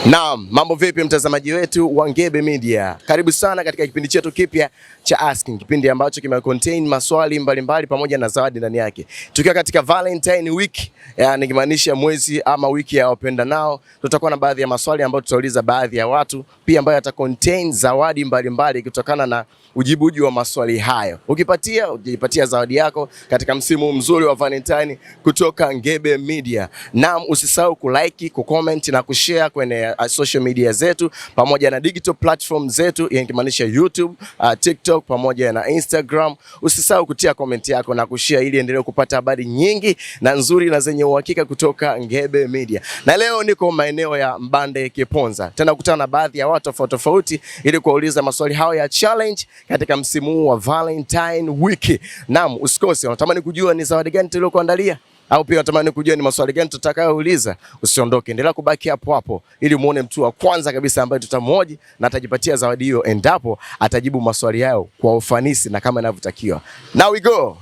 Naam, mambo vipi mtazamaji wetu wa Ngebe Media? Karibu sana katika kipindi chetu kipya cha Asking, kipindi ambacho kimecontain maswali mbalimbali pamoja na zawadi ndani yake. Tukiwa katika Valentine Week, nikimaanisha mwezi ama wiki ya wapendanao, tutakuwa na baadhi ya maswali ambayo tutauliza baadhi ya watu, pia ambayo yata contain zawadi mbalimbali kutokana na ujibuji wa maswali hayo. Ujipatia zawadi yako katika msimu mzuri wa Valentine kutoka Ngebe Media. Naam, usisahau kulike, kucomment na kushare kwenye social media zetu pamoja na digital platform zetu, ikimaanisha YouTube, TikTok pamoja na Instagram. Usisahau kutia comment yako na kushare ili endelee kupata habari nyingi na nzuri na zenye uhakika kutoka Ngebe Media. Na leo niko maeneo ya Mbande Kiponza. Tena kukutana na baadhi ya watu tofauti ili kuuliza maswali hayo ya challenge katika msimu huu wa Valentine Week. Naam, usikose. Unatamani kujua ni zawadi gani tuliokuandalia? Au pia unatamani kujua ni maswali gani tutakayouliza? Usiondoke, endelea kubaki hapo hapo ili muone mtu wa kwanza kabisa ambaye tutamhoji na atajipatia zawadi hiyo endapo atajibu maswali yao kwa ufanisi na kama inavyotakiwa. Now we go.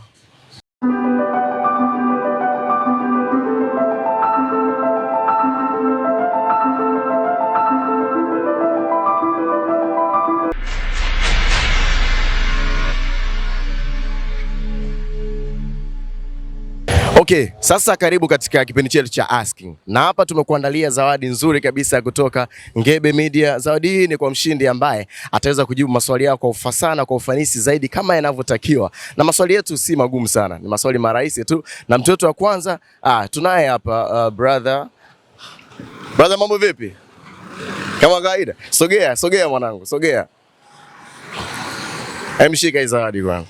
Okay, sasa karibu katika kipindi chetu cha Asking. Na hapa tumekuandalia zawadi nzuri kabisa kutoka Ngebe Media. Zawadi hii ni kwa mshindi ambaye ataweza kujibu maswali yako kwa ufasaha na kwa ufanisi zaidi kama yanavyotakiwa. Na maswali yetu si magumu sana, ni maswali marahisi tu. Na mtoto wa kwanza, tunaye hapa brother. Brother, mambo vipi? Kama kawaida. Sogea mwanangu, sogea. Mshika hii zawadi kwanza.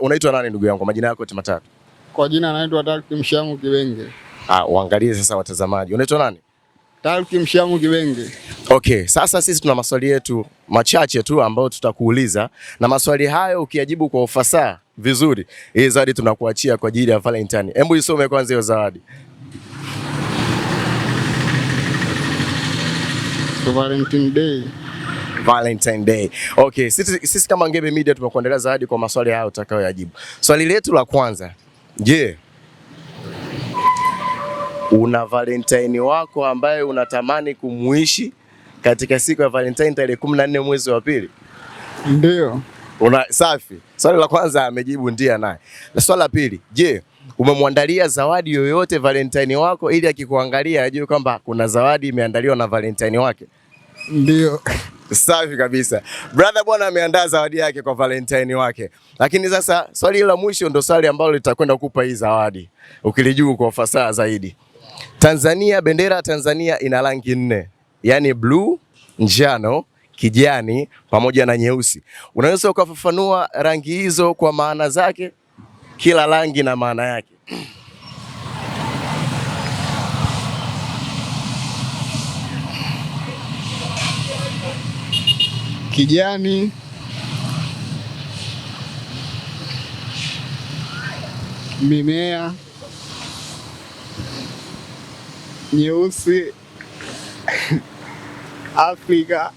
Unaitwa nani ndugu yangu? Majina yako yote matatu. Kwa jina naitwa Talki Mshamu Kibenge. Uangalie sasa watazamaji. Unaitwa nani? Talki Mshamu Kibenge. Okay, sasa sisi tuna maswali yetu machache tu ambayo tutakuuliza, na maswali hayo ukiyajibu kwa ufasaha vizuri, hii zawadi tunakuachia kwa ajili ya Valentine. Hebu isome kwanza hiyo zawadi. Valentine Day. Valentine Day. Okay, sisi kama Ngebe Media tumekuandalia zawadi kwa maswali hayo utakayoyajibu. Swali letu la kwanza, je, una Valentine wako ambaye unatamani kumuishi katika siku ya Valentine tarehe 14 mwezi wa pili? Ndio. Safi. Swali la kwanza amejibu ndio naye. Na swali la pili, je, umemwandalia zawadi yoyote Valentine wako ili akikuangalia ajue kwamba kuna zawadi imeandaliwa na Valentine wake? Ndio. Safi kabisa. Brother bwana ameandaa zawadi yake kwa Valentine wake. Lakini sasa swali la mwisho ndo swali ambalo litakwenda kukupa hii zawadi, ukilijua kwa ufasaha zaidi. Tanzania, bendera ya Tanzania ina rangi 4. Yaani blue, njano, kijani pamoja na nyeusi. Unaweza ukafafanua rangi hizo kwa maana zake? Kila rangi na maana yake. Kijani, mimea, nyeusi, Afrika,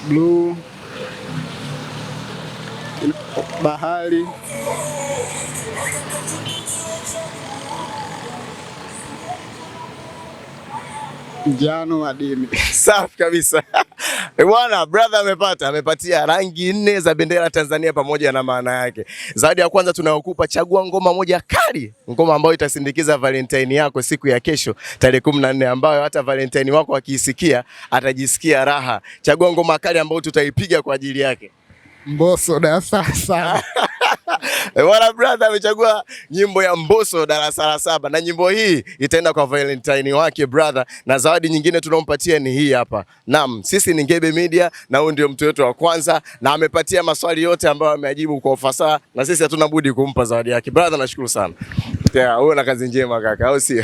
blue, bahari, njano, madini. Safi kabisa. Bwana brother amepatia rangi 4 za bendera Tanzania pamoja na maana yake. Zawadi ya kwanza tunayokupa, chagua ngoma moja kali, ngoma ambayo itasindikiza Valentine yako siku ya kesho tarehe 14, ambayo hata Valentine wako akisikia atajisikia raha. Chagua ngoma kali ambayo tutaipiga kwa ajili yake. Mbosso darasa sana. Bwana brother amechagua nyimbo ya Mbosso darasa la 7, na nyimbo hii itaenda kwa Valentine wake brother, na zawadi nyingine tunampatia ni hii hapa. Naam, sisi ni Ngebe Media na huyu ndio mtu wetu wa kwanza, na amepatia maswali yote ambayo amejibu kwa ufasaha, na sisi hatuna budi kumpa zawadi yake. Brother, nashukuru sana. Yeah, wewe na kazi njema kaka, au sio?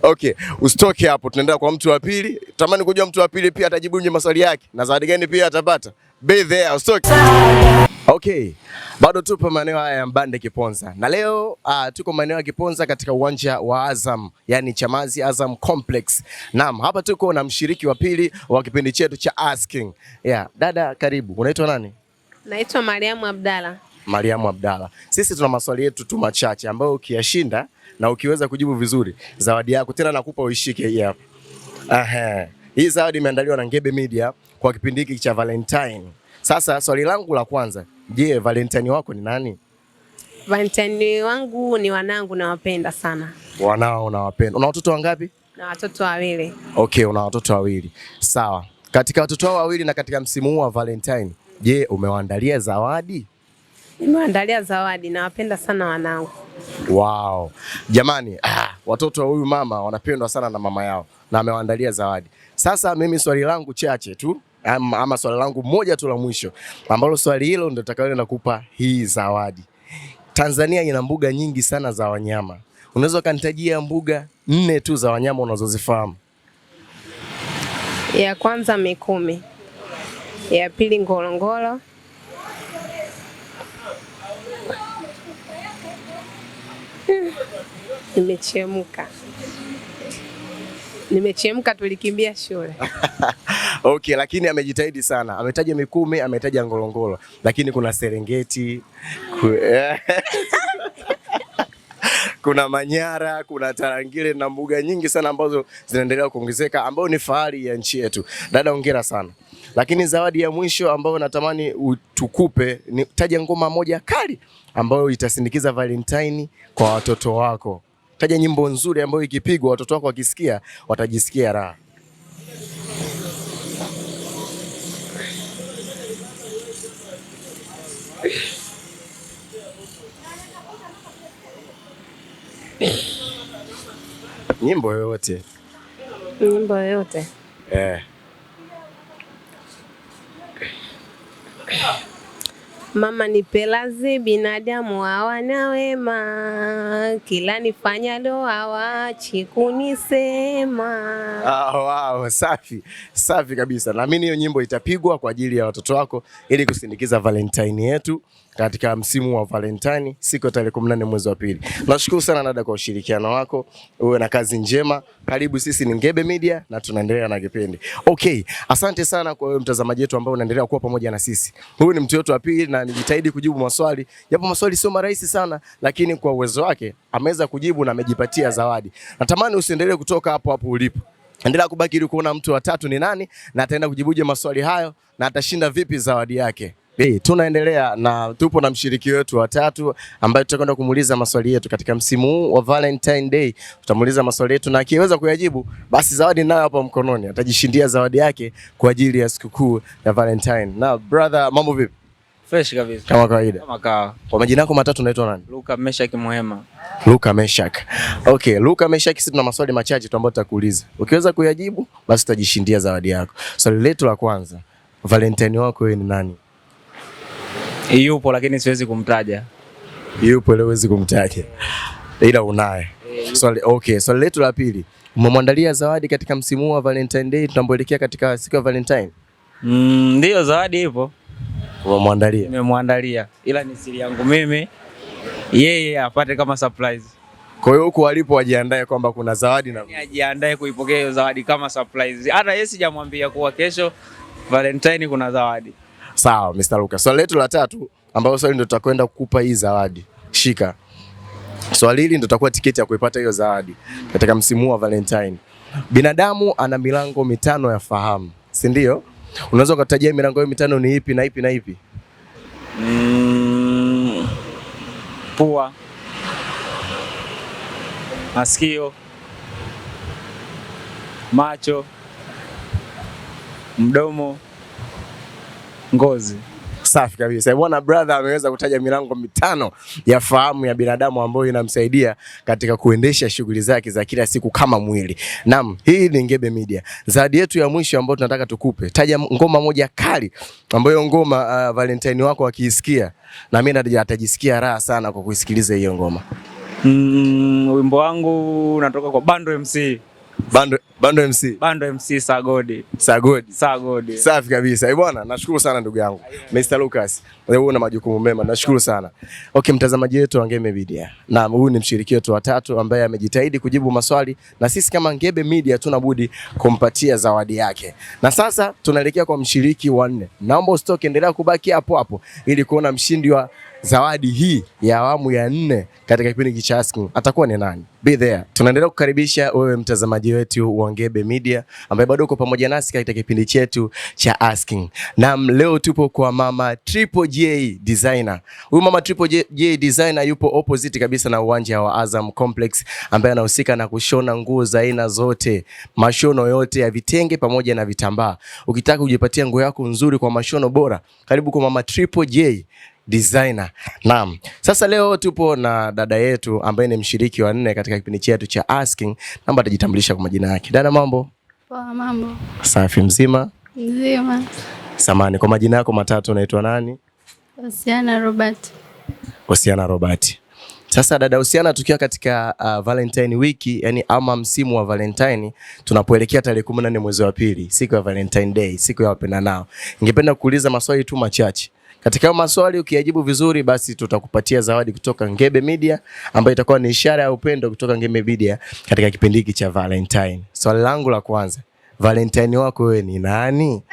Okay, usitoke hapo, tunaenda kwa mtu wa pili. Tamani kujua mtu wa pili pia atajibu nje maswali yake na zawadi gani pia atapata. Be there, usitoke. Okay, bado tupo maeneo haya ya Mbande Kiponza. Na leo tuko maeneo ya Kiponza katika uwanja wa Azam, yani Chamazi Azam Complex. Naam, hapa tuko na mshiriki wa pili wa kipindi chetu cha Asking. Yeah, dada karibu. Unaitwa nani? Naitwa Mariamu Abdalla. Mariamu Abdalla. Sisi tuna maswali yetu tu machache ambayo ukiyashinda na ukiweza kujibu vizuri, zawadi yako tena nakupa uishike hii hapa. Hii zawadi imeandaliwa na Ngebe Media kwa kipindi hiki cha Valentine. Sasa swali langu la kwanza, je, Valentine wako ni nani? Valentine wangu ni wanangu, nawapenda sana. Wanao unawapenda. Una watoto wangapi? Na watoto wawili. Okay, una watoto wawili. Sawa. Katika watoto hao wawili na katika msimu huu wa Valentine, je, umewaandalia zawadi? Nimeandalia zawadi, nawapenda sana wanangu. Wow. Jamani, watoto wa huyu mama wanapendwa sana na mama yao na amewaandalia zawadi. Sasa mimi swali langu chache tu ama swali langu moja tu la mwisho, ambalo swali hilo ndio nitakaloenda kukupa hii zawadi. Tanzania ina mbuga nyingi sana za wanyama. Unaweza kanitajia mbuga 4 tu za wanyama unazozifahamu? Ya kwanza Mikumi. Ya pili Ngorongoro. Nimechemka, tulikimbia shule. Okay, lakini amejitahidi sana. Ametaja Mikumi, ametaja Ngorongoro, lakini kuna Serengeti, kuna Manyara, kuna Tarangire na mbuga nyingi sana ambazo zinaendelea kuongezeka, ambao ni fahari ya nchi yetu. Dada, hongera sana. Lakini zawadi ya mwisho ambayo natamani utukupe ni taja ngoma moja kali ambayo itasindikiza Valentine kwa watoto wako. Taja nyimbo nzuri ambayo ikipigwa watoto wako wakisikia watajisikia raha. Nyimbo yoyote. Nyimbo yoyote. Mama nipe radhi, binadamu hawana wema, kila nifanyalo hawaachi kunisema. Wow, safi. Safi kabisa. Naamini hiyo nyimbo itapigwa kwa ajili ya watoto wako ili kusindikiza Valentine yetu katika msimu wa Valentine siku ya tarehe 14 mwezi wa pili. Nashukuru sana dada kwa ushirikiano wako. Uwe na kazi njema. Karibu, sisi ni Ngebe Media na tunaendelea na kipindi. Okay, asante sana kwa wewe mtazamaji wetu ambao unaendelea kuwa pamoja na sisi. Huyu ni mtu wetu wa pili na nijitahidi kujibu maswali. Japo maswali sio marahisi sana, lakini kwa uwezo wake ameweza kujibu na amejipatia zawadi. Natamani usiendelee kutoka hapo hapo ulipo. Endelea kubaki ili kuona mtu wa tatu ni nani na ataenda kujibuje maswali hayo na atashinda vipi zawadi yake. Tunaendelea na tupo na mshiriki wetu wa tatu ambaye tutakwenda kumuuliza maswali yetu katika msimu huu wa Valentine Day. Tutamuuliza maswali yetu na akiweza kuyajibu basi zawadi nayo hapa mkononi, atajishindia zawadi yake kwa ajili ya sikukuu ya Valentine. Na brother, mambo vipi? Fresh kabisa. Kama kawaida. Kama kawa. Kwa majina yako matatu unaitwa nani? Luka Meshak Muhema. Luka Meshak. Okay, Luka Meshak, sisi tuna maswali machache tu ambayo tutakuuliza. Ukiweza kuyajibu basi utajishindia zawadi yako. Swali letu la kwanza, Valentine wako wewe ni nani? Yupo lakini siwezi kumtaja. Yupo leo huwezi kumtaja. Ila unaye. Swali letu la pili, umemwandalia zawadi katika msimu wa Valentine Day tunapoelekea katika siku ya Valentine? Ndio, zawadi ipo. Umemwandalia? Nimemwandalia. Ila ni siri yangu mimi. Yeye apate kama surprise. Kwa hiyo huko walipo wajiandae kwamba kuna zawadi na ajiandae kuipokea hiyo zawadi kama surprise. Hata yeye sijamwambia kuwa kesho Valentine kuna zawadi. Sawa, Mr. Lucas. Swali letu la tatu ambao swali ndio tutakwenda kukupa hii zawadi. Shika. Swali hili ndio tutakuwa tiketi ya kuipata hiyo zawadi katika msimu wa Valentine. Binadamu ana milango 5 ya fahamu, si ndio? Unaweza kutajia milango hiyo 5 ni ipi na ipi na ipi? Pua, masikio, macho, mdomo, ngozi. Safi kabisa. Bwana brother ameweza kutaja milango 5 ya fahamu ya binadamu ambayo inamsaidia katika kuendesha shughuli zake za kila siku kama mwili. Naam, hii ni Ngebe Media. Zawadi yetu ya mwisho ambayo tunataka tukupe, taja ngoma moja kali ambayo Valentine wako akiisikia na mimi atajisikia raha sana kwa kuisikiliza hiyo ngoma. Wimbo wangu unatoka kwa Bando MC. Bando MC. Bando MC Sagodi. Sagodi. Sagodi. Safi kabisa. Bwana, nashukuru sana ndugu yangu. Mr. Lucas. Wewe una majukumu mema. Nashukuru sana. Okay, mtazamaji wetu wa Ngebe Media. Naam, huyu ni mshiriki wetu wa tatu ambaye amejitahidi kujibu maswali na sisi kama Ngebe Media tunabudi kumpatia zawadi yake. Na sasa tunaelekea kwa mshiriki wa 4. Naomba usitoke, endelea kubaki hapo hapo ili kuona mshindi wa zawadi hii ya awamu ya 4 katika kipindi cha Asking atakuwa ni nani. Be there. Tunaendelea kukaribisha wewe mtazamaji wetu wa Ngebe Media ambaye bado uko pamoja nasi katika kipindi chetu cha Asking. Na leo tupo kwa mama Triple J Designer. Huyu mama Triple J Designer yupo opposite kabisa na uwanja wa Azam Complex ambaye anahusika na kushona nguo za aina zote, mashono yote ya vitenge pamoja na vitambaa. Ukitaka kujipatia nguo yako nzuri kwa mashono bora, karibu kwa mama Triple J Designer. Naam. Sasa leo tupo na dada yetu ambaye ni mshiriki wa 4 katika kipindi chetu cha Asking. Naomba atajitambulisha kwa majina yake. Dada, mambo? Poa, mambo. Safi, mzima? Mzima. Samani, kwa majina yako matatu unaitwa nani? Hosiana Robert. Hosiana Robert. Sasa dada Hosiana, tukiwa katika Valentine wiki, yani ama msimu wa Valentine, tunapoelekea tarehe 14 mwezi wa pili, siku ya Valentine Day, siku ya wapendanao. Ningependa kuuliza maswali tu machache. Katika maswali ukiyajibu vizuri, basi tutakupatia zawadi kutoka Ngebe Media ambayo itakuwa ni ishara ya upendo kutoka Ngebe Media katika kipindi hiki cha Valentine. Swali langu la kwanza, Valentine wako wewe ni nani?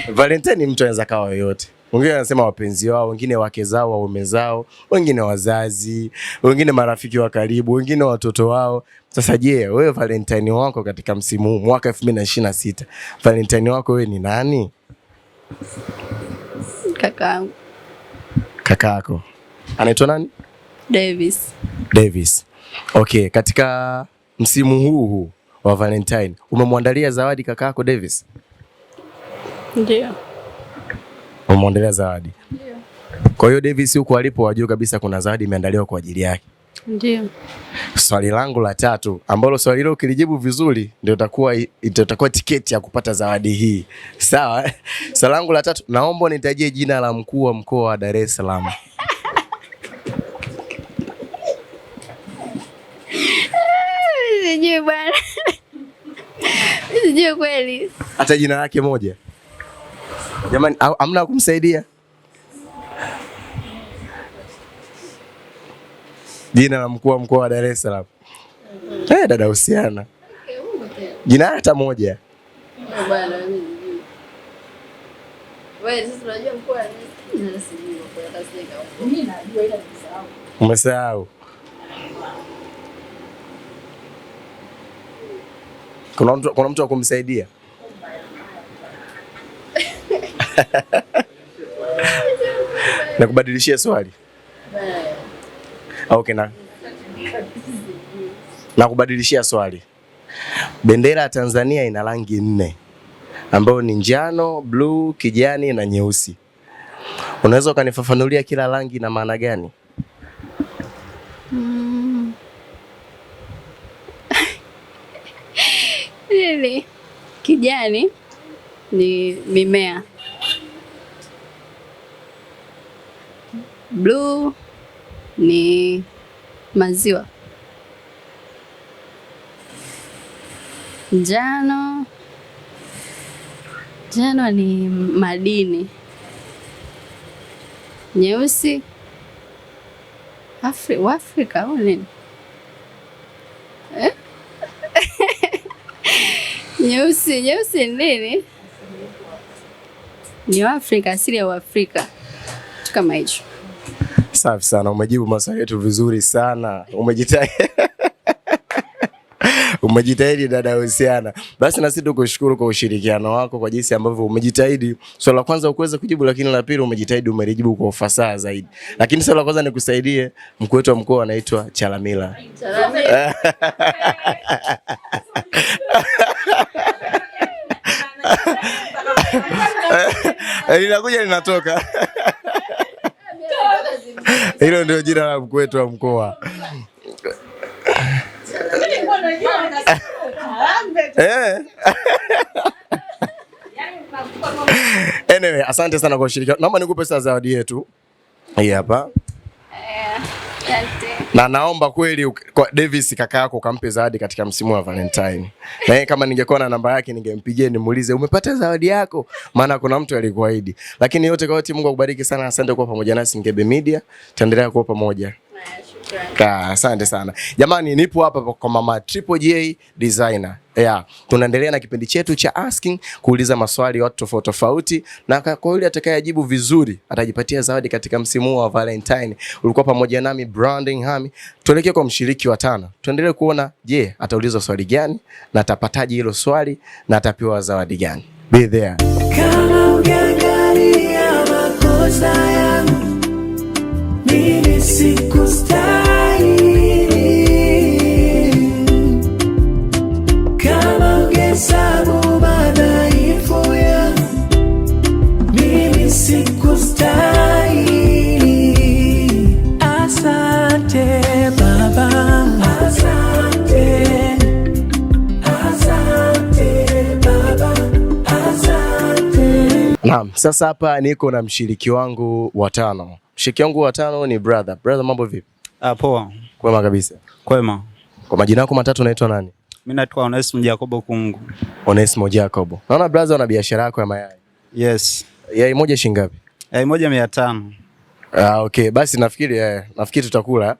Valentine mtu anaweza kawa yoyote. Wengine wanasema wapenzi wao, wengine wake zao, waume zao, wengine wazazi, wengine marafiki wa karibu, wengine watoto wao. Sasa je, wewe Valentine wako katika msimu huu mwaka 2026, Valentine wako wewe ni nani? Kakaangu. Kakaako. Anaitwa nani? Davis. Davis. Okay, katika msimu huu wa Valentine, umemwandalia zawadi kakaako Davis? Ndio. Umemwandalia zawadi? Ndio. Kwa hiyo Davis huko alipo wajua kabisa kuna zawadi imeandaliwa kwa ajili yake. Ndio. Swali langu la 3 ambalo swali hilo ukilijibu vizuri ndio itakuwa tiketi ya kupata zawadi hii. Sawa? Swali langu la 3, naomba nitajie jina la mkuu wa mkoa wa Dar es Salaam. Sijui bwana. Sijui kweli. Hata jina lake moja. Jamani, hamna kumsaidia? Jina la mkuu wa mkoa wa Dar es Salaam. Dada Hosiana. Jina hata moja. Bwana mimi. Wewe sasa unajua mkuu wa Dar es Salaam kwa taseka. Mimi najua ila nisahau. Umesahau. Kuna mtu wa kumsaidia? Na kubadilishia swali. Okay, na kubadilishia swali. Bendera ya Tanzania ina rangi 4 ambayo ni njano, blue, kijani na nyeusi. Unaweza ukanifafanulia kila rangi na maana gani? Really? Kijani ni mimea. Blue ni maziwa. Njano ni madini. Nyeusi Afrika au nini? Nyeusi nini? Ni Afrika, asili ya Afrika. Kama hicho. Safi sana, umejibu maswali yetu vizuri sana. Umejitahidi dada Hosiana. Basi na sisi tukushukuru kwa ushirikiano wako kwa jinsi ambavyo umejitahidi. Swali la kwanza ukuweza kujibu, lakini la pili umejitahidi umelijibu kwa ufasaha zaidi. Lakini swali la kwanza nikusaidie, mkuu wetu wa mkoa anaitwa Chalamila. Chalamila. Linakuja linatoka. Hilo ndio jina la mkuu wetu wa mkoa. Anyway, asante sana kwa ushirikiano. Naomba nikupe sasa zawadi yetu. Hii hapa. Na naomba kweli kwa Davis kaka yako kampe zawadi katika msimu wa Valentine. Na yeye kama ningekuwa na namba yake ningempigia nimuulize umepata zawadi yako, maana kuna mtu alikuahidi. Lakini yote kwa yote Mungu akubariki sana. Asante kwa pamoja nasi Ngebe Media. Tuendelea kuwa pamoja. Asante sana. Jamani, nipo hapa kwa Mama Triple J Designer. Tunaendelea na kipindi chetu cha asking, kuuliza maswali watu tofauti tofauti, na kwa yule atakayejibu vizuri atajipatia zawadi katika msimu wa Valentine. Ulikuwa pamoja nami Branding Hami. Tuelekee kwa mshiriki wa 5. Tuendelee kuona je, ataulizwa swali gani na atapataje hilo swali na atapewa zawadi gani. Be there. Kama ukiangalia makosa yangu mimi sikustahili, kama ungehesabu madhaifu yangu mimi sikustahili. Asante Baba, asante, asante Baba, asante. Naam, sasa hapa niko na mshiriki wangu wa 5. Mshiriki wangu wa 5 ni brother. Brother, mambo vipi? Poa. Kwema kabisa. Kwema. Kwa majina yako matatu unaitwa nani? Mimi naitwa Onesmo Jacobo Kungu. Onesmo Jacobo. Naona brother una biashara yako ya mayai. Yes. Yai moja shilingi ngapi? Yai moja 500. Okay, basi nafikiri tutakula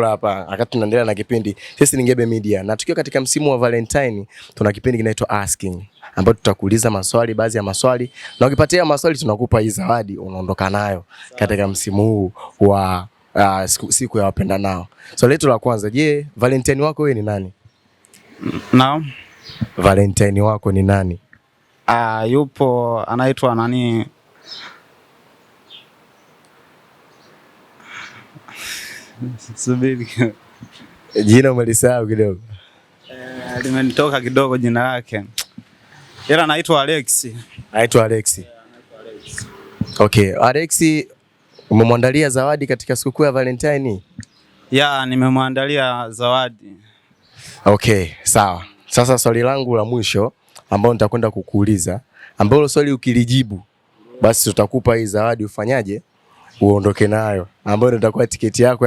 hapa wakati tunaendelea na kipindi. Sisi ni Ngebe Media na tukiwa katika msimu wa Valentine tuna kipindi kinaitwa Asking, ambapo tutakuuliza maswali, baadhi ya maswali, na ukipatia maswali tunakupa hii zawadi unaondoka nayo katika msimu huu wa siku ya wapendanao. Swali letu la kwanza, je, Valentine wako wewe ni nani? Naam. Valentine wako ni nani? Yupo anaitwa nani? Subiri. Jina umelisahau kidogo. Limenitoka kidogo jina lake. Ila anaitwa Alex. Anaitwa Alex. Okay, Alex, umemwandalia zawadi katika sikukuu ya Valentine? Nimemwandalia zawadi. Okay, sawa. Sasa swali langu la mwisho ambao nitakwenda kukuuliza, ambalo swali ukilijibu basi tutakupa hii zawadi ufanyaje? Uondoke nayo, ambayo itakuwa tiketi yako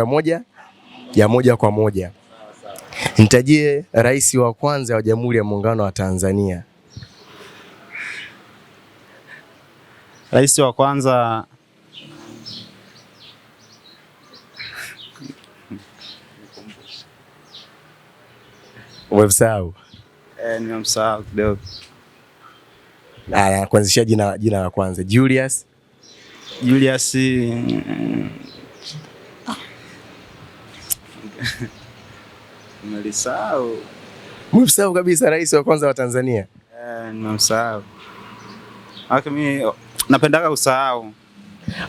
ya moja kwa moja. Nitajie rais wa kwanza wa Jamhuri ya Muungano wa Tanzania. Rais wa kwanza umemsahau? Nimemsahau kidogo. Kuanzishia jina la kwanza. Julius. Nimelisahau. Umemsahau kabisa rais wa kwanza wa Tanzania? Nimemsahau. Mimi napendaga usahau.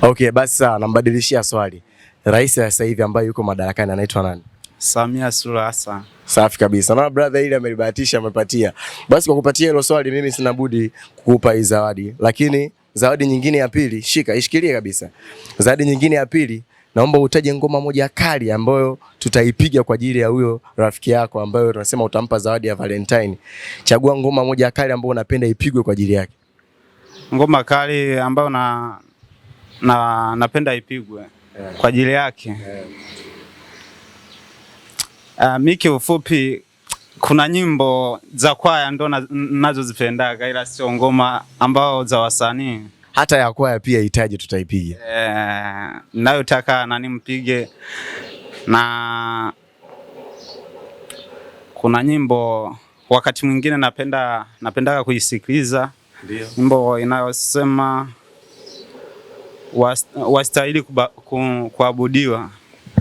Okay, basi sawa, nambadilishia swali. Rais sasa hivi ambaye yuko madarakani anaitwa nani? Samia Suluhu Hassan. Safi kabisa. Na brother ile amelibahatisha amepatia. Basi kwa kupatia hilo swali mimi sina budi kukupa hii zawadi. Lakini zawadi nyingine ya pili, ishikilie kabisa. Zawadi nyingine ya pili, naomba utaje ngoma moja kali ambayo tutaipiga kwa ajili ya huyo rafiki yako ambayo tunasema utampa zawadi ya Valentine. Chagua ngoma moja kali ambayo unapenda ipigwe kwa ajili yake. Ngoma kali ambayo napenda ipigwe kwa ajili yake. Miki ufupi, kuna nyimbo za kwaya ndo nazozipendaga, ila sio ngoma ambao za wasanii. Hata ya kwaya pia hitaji tutaipiga. Ninayotaka mpige, na kuna nyimbo wakati mwingine napendaga kuisikiliza. Ndio. Nyimbo inayosema wastahili kuabudiwa.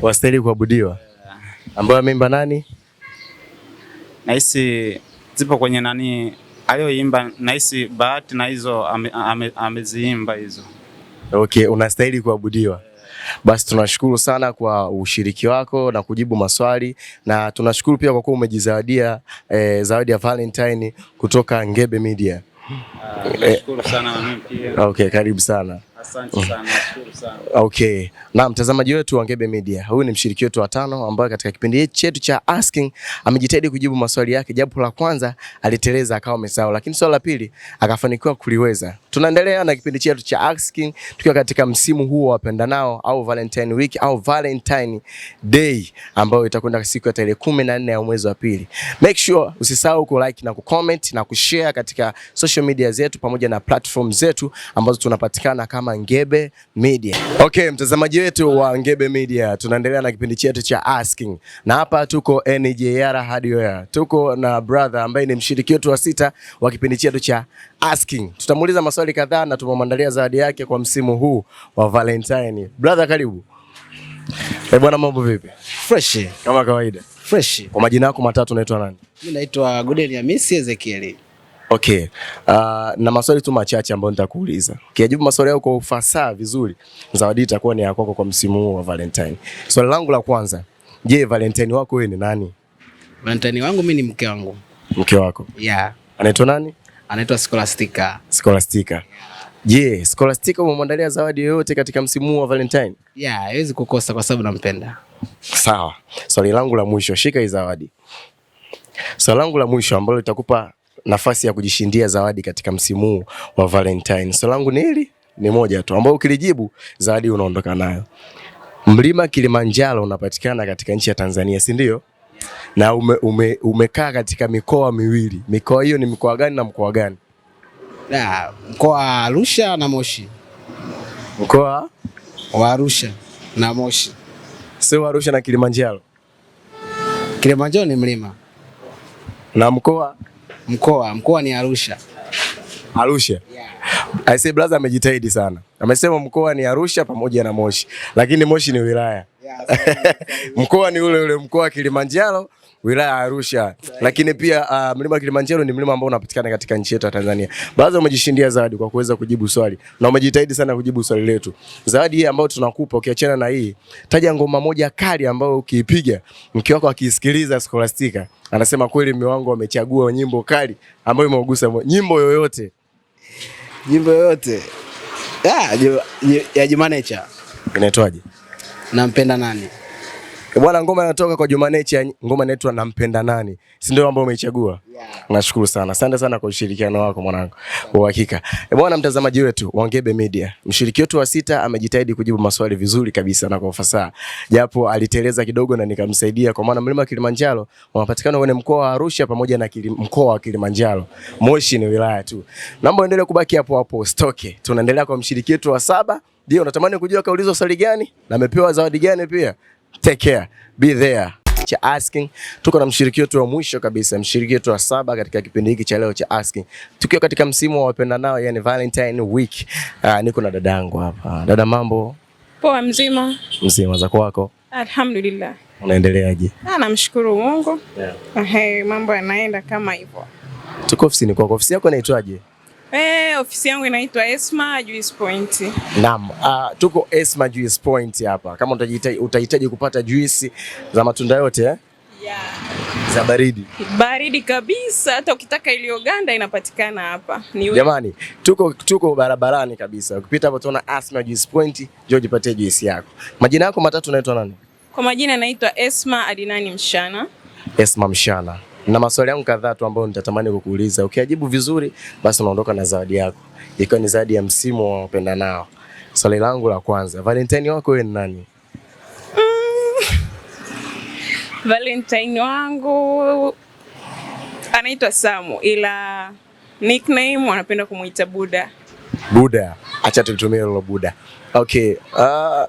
Wastahili kuabudiwa. Ambayo ameimba nani? Nahisi zipo kwenye nani aliyoimba, nahisi Bahati na hizo ameziimba hizo. Okay, unastahili kuabudiwa. Basi tunashukuru sana kwa ushiriki wako na kujibu maswali, na tunashukuru pia kwa kuwa umejizawadia zawadi ya Valentine kutoka Ngebe Media. Nashukuru sana na mimi pia. Okay, karibu sana. Asante sana, nashukuru sana. Okay. Na mtazamaji wetu wa Ngebe Media, huyu ni mshiriki wetu wa 5 ambaye katika kipindi chetu cha Asking amejitahidi kujibu maswali yake, japo la kwanza aliteleza akawa amesahau, lakini swali la pili akafanikiwa kuliweza. Tunaendelea na kipindi chetu cha Asking tukiwa katika msimu huu wa wapendanao au Valentine Week au Valentine Day ambayo itakwenda siku ya tarehe 14 ya mwezi wa pili. Make sure usisahau ku like na ku comment na kushare katika social media zetu pamoja na platform zetu ambazo tunapatikana kama Ngebe Media. Okay, mtazamaji wetu wa Ngebe Media, tunaendelea na kipindi chetu cha Asking. Na hapa tuko NJR Hardware. Tuko na brother ambaye ni mshiriki wetu wa 6 wa kipindi chetu cha Asking. Tutamuuliza maswali kadhaa na tumemwandalia zawadi yake kwa msimu huu wa Valentine. Brother, karibu. Bwana, mambo vipi? Fresh. Kama kawaida. Fresh. Kwa majina yako matatu unaitwa nani? Mimi naitwa Godel Hamisi Ezekiel. Okay. Na maswali tu machache ambayo nitakuuliza. Ukijibu maswali yako kwa ufasaha vizuri, zawadi itakuwa ni ya kwako kwa msimu huu wa Valentine. Swali langu la kwanza, je, Valentine wako wewe ni nani? Valentine wangu mimi ni mke wangu. Mke wako? Yeah. Anaitwa nani? Anaitwa Scholastica. Scholastica. Je, Scholastica umemwandalia zawadi yoyote katika msimu huu wa Valentine? Yeah, haiwezi kukosa kwa sababu nampenda. Sawa. Swali langu la mwisho, shika hii zawadi. Swali langu la mwisho ambalo litakupa nafasi ya kujishindia zawadi katika msimu huu wa Valentine. Swali langu ni hili, ni moja tu ambao ukilijibu zawadi unaondoka nayo. Mlima Kilimanjaro unapatikana katika nchi ya Tanzania, si ndio? Na umekaa katika mikoa miwili. Mikoa hiyo ni mikoa gani na mkoa gani? Mkoa wa Arusha na Moshi. Mkoa wa Arusha na Moshi. Sio Arusha na Kilimanjaro. Kilimanjaro ni mlima. Na mkoa ni Arusha. Arusha. Yeah. I say brother amejitahidi sana. Amesema mkoa ni Arusha pamoja na Moshi. Lakini Moshi ni wilaya. Yeah, mkoa ni ule mkoa wa Kilimanjaro, wilaya ya Arusha. Lakini pia mlima Kilimanjaro ni mlima ambao unapatikana katika nchi yetu ya Tanzania. Brother umejishindia zawadi kwa kuweza kujibu swali. Na umejitahidi sana kujibu swali letu. Zawadi hii ambayo tunakupa ukiachana na hii, taja ngoma moja kali ambayo ukiipiga mke wako akisikiliza Scholastica anasema kweli mume wangu amechagua nyimbo kali ambayo imeugusa nyimbo yoyote. Nyimbo yoyote. Ya Juma Nature. Inaitwaje? Nampenda nani? Bwana, ngoma inatoka kwa Juma Nature, ngoma inaitwa Nampenda Nani. Si ndio ambayo umeichagua? Yeah. Nashukuru sana. Asante sana kwa ushirikiano wako mwanangu. Kwa hakika. Bwana mtazamaji wetu wa Ngebe Media, mshiriki wetu wa 6 amejitahidi kujibu maswali vizuri kabisa na kwa ufasaha. Japo aliteleza kidogo na nikamsaidia kwa maana mlima Kilimanjaro unapatikana kwenye mkoa wa Arusha pamoja na mkoa wa Kilimanjaro. Moshi ni wilaya tu. Naomba uendelee kubaki hapo hapo usitoke. Tunaendelea kwa mshiriki wetu wa 7. Ndio unatamani kujua kaulizwa swali gani na amepewa zawadi gani pia? Take care. Be there. Cha Asking. Tuko na mshiriki wetu wa mwisho kabisa, mshiriki wetu wa 7 katika kipindi hiki cha leo cha Asking. Tukiwa katika msimu wa wapendanao, yani Valentine Week. Niko na dadangu hapa. Dada, mambo? Poa, mzima. Mzima, za kwako? Alhamdulillah. Unaendeleaje? Namshukuru Mungu. Yeah. Mambo yanaenda kama hivyo. Tuko ofisini kwako. Ofisi yako inaitwaje? Ofisi yangu inaitwa Esma Juice Point. Naam, tuko Esma Juice Point hapa. Kama utahitaji kupata juisi za matunda yote Yeah. Za baridi. Baridi kabisa, hata ukitaka iliyoganda inapatikana hapa. Jamani, tuko barabarani kabisa. Ukipita hapo tunaona Esma Juice Point, njoo jipatie juisi yako. Majina yako matatu unaitwa nani? Kwa majina naitwa Esma Adinani Mshana. Esma Mshana. Na maswali yangu kadhaa tu ambayo nitatamani kukuuliza. Ukijibu vizuri basi unaondoka na zawadi yako. Ikiwa ni zawadi ya msimu wa wapendanao. Swali langu la kwanza, Valentine wako wewe ni nani? Valentine wangu anaitwa Samu, ila nickname wanapenda kumuita Buda. Buda. Acha tutumie hilo Buda. Okay.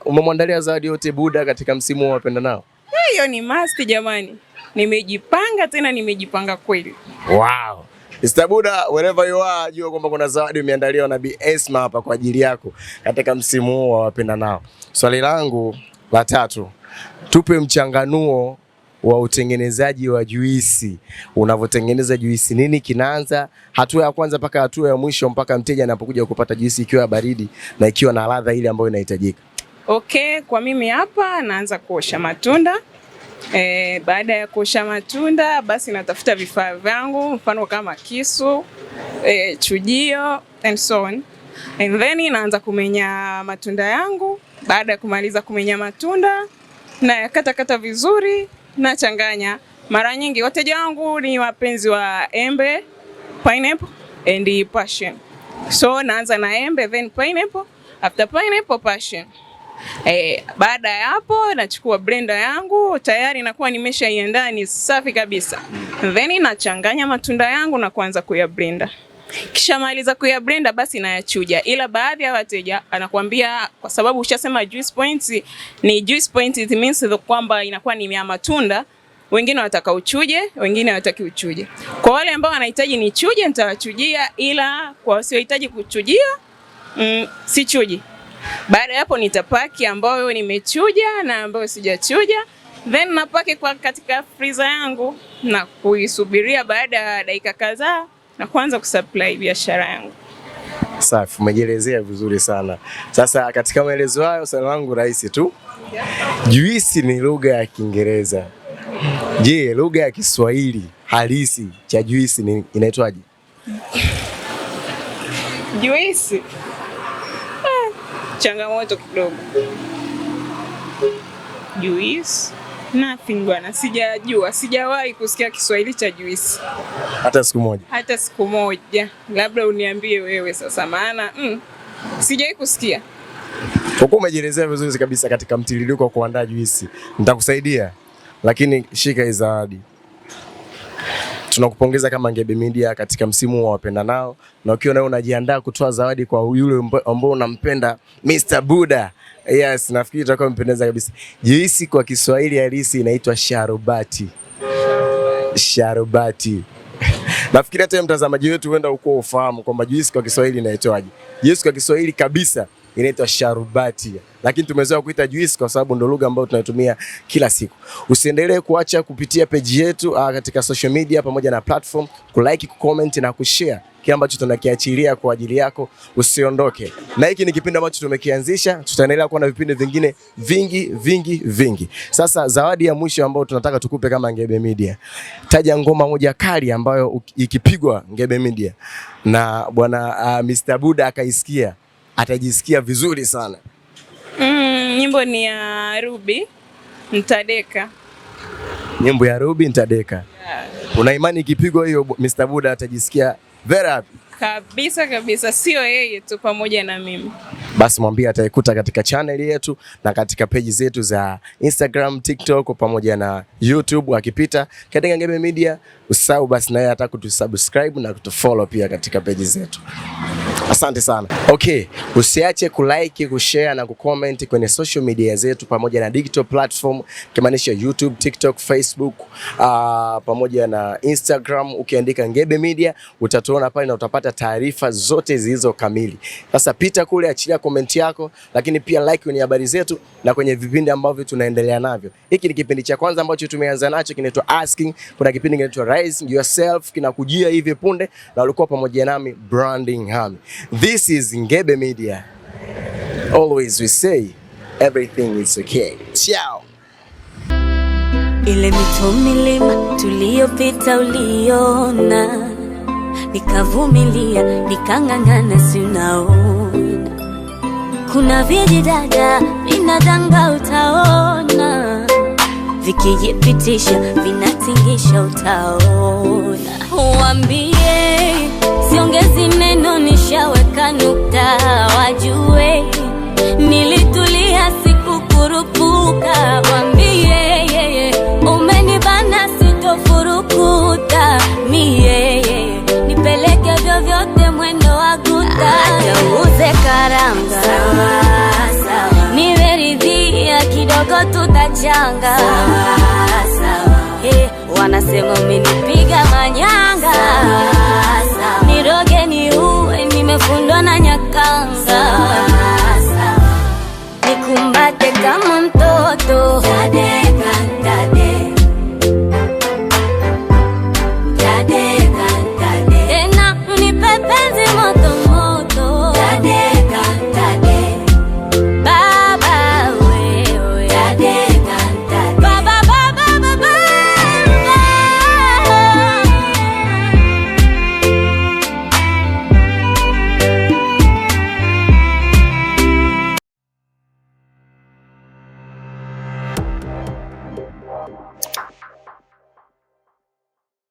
Umemwandalia zawadi yote Buda katika msimu wa wapendanao? Hiyo ni must jamani. Nimejipanga tena, nimejipanga kweli. Wow. Mr. Buda, wherever you are, jua kwamba kuna zawadi umeandaliwa na Bi Esma hapa kwa ajili yako katika msimu huu wa wapendanao. Swali langu la 3. Tupe mchanganuo wa utengenezaji wa juisi. Unavyotengeneza juisi, nini kinaanza? Hatua ya kwanza mpaka hatua ya mwisho mpaka mteja anapokuja kupata juisi ikiwa baridi na ikiwa na ladha ile ambayo inahitajika. Okay, kwa mimi hapa naanza kuosha matunda. Baada ya kuosha matunda basi natafuta vifaa vyangu, mfano kama kisu, chujio and so on. and then naanza kumenya matunda yangu. Baada ya kumaliza kumenya matunda na yakata vizuri, nachanganya. Mara nyingi wateja wangu ni wapenzi wa embe, pineapple and passion. So naanza na embe, then pineapple, after pineapple passion. Baada ya hapo nachukua blender yangu, tayari nakuwa nimeshaiandaa ni safi kabisa. Then nachanganya matunda yangu na kuanza kuyablenda. Kisha maliza kuyablenda basi nayachuja. Ila baadhi ya wateja anakuambia kwa sababu ushasema juice points ni juice point, it means kwamba inakuwa ni ya matunda. Wengine wataka uchuje, wengine wataki uchuje. Kwa wale ambao wanahitaji nichuje nitawachujia, ila kwa wasiohitaji kuchujia sichuji. Baada ya hapo nitapaki ambayo nimechuja na ambayo sijachuja, then napaki kwa katika freezer yangu na kuisubiria baada ya dakika kadhaa na kuanza kusupply biashara yangu. Safi, umejielezea vizuri sana. Sasa katika maelezo hayo swali langu rahisi tu. Juisi ni lugha ya Kiingereza. Je, lugha ya Kiswahili halisi cha juisi inaitwaje? Juisi. Changamoto kidogo. Juisi. Nothing bwana, sijajua, sijawahi kusikia Kiswahili cha juisi. Hata siku moja? Hata siku moja. Labda uniambie wewe sasa, maana sijawahi kusikia. Kwa kuwa umejielezea vizuri kabisa katika mtiririko wa kuandaa juisi, nitakusaidia. Lakini shika hii zawadi. Tunakupongeza kama Ngebe Media katika msimu wa wapendanao, na ukiwa nawe unajiandaa kutoa zawadi kwa yule ambao unampenda, Mr. Buddha. Yes, nafikiri itakuwa mpendeza kabisa. Juisi kwa Kiswahili halisi inaitwa sharubati. Sharubati. Nafikiri hata mtazamaji wetu huenda uko ufahamu kwamba juisi kwa Kiswahili inaitwaje. Juisi kwa Kiswahili kabisa inaitwa sharubati. Lakini tumezoea kuita juisi kwa sababu ndio lugha ambayo tunatumia kila siku. Usiendelee kuacha kupitia page yetu katika social media pamoja na platform, kulike, kucomment na kushare kile ambacho tunakiachilia kwa ajili yako. Usiondoke. Na hiki ni kipindi ambacho tumekianzisha, tutaendelea kuwa na vipindi vingine vingi. Sasa zawadi ya mwisho ambayo tunataka tukupe kama Ngebe Media. Taja ngoma moja kali ambayo ikipigwa Ngebe Media na bwana Mr. Buddha akaisikia, atajisikia vizuri sana. Nyimbo ni ya Ruby Ntadeka. Nyimbo ya Ruby Ntadeka. Yeah. Una imani ikipigwa hiyo Mr. Buddha atajisikia very happy? Kabisa, sio yeye tu, pamoja na mimi. Basi mwambie ataikuta katika channel yetu na katika page zetu za Instagram, TikTok pamoja na YouTube. Akipita katika Ngebe Media, usahau basi naye hata kutusubscribe na kutufollow pia katika page zetu. Asante sana. Okay, usiache kulike, kushare na kucomment kwenye social media zetu pamoja na digital platform kimaanisha YouTube, TikTok, Facebook pamoja na Instagram. Ukiandika Ngebe Media utatuona pale na utapata taarifa zote zilizo kamili. Sasa pita kule, achilia comment yako, lakini pia like kwenye habari zetu na kwenye vipindi ambavyo tunaendelea navyo. Hiki ni kipindi cha kwanza ambacho tumeanza nacho, kinaitwa Asking. Kuna kipindi kinaitwa Rise Yourself kinakujia hivi punde, na ulikuwa pamoja nami Branding Hami. This is Ngebe Media. Always we say everything is okay. Ciao. Ile mito milima tuliyopita uliona, nikavumilia nikang'ang'ana, si unaona. Kuna vijidada vinadanga, utaona vikijipitisha vinatingisha, utaona. Waambie siongezi neno, nishaweka nukta, wajue nilitulia sikukurupuka. Waambie umenibana sitofurukuta, nipeleke vyovyote mwendo wa guta. Acha uuze karanga, nimeridhia kidogo tutachanga. Wanasema umenipiga manyanga, niroge niue, nimefundwa na nyaka.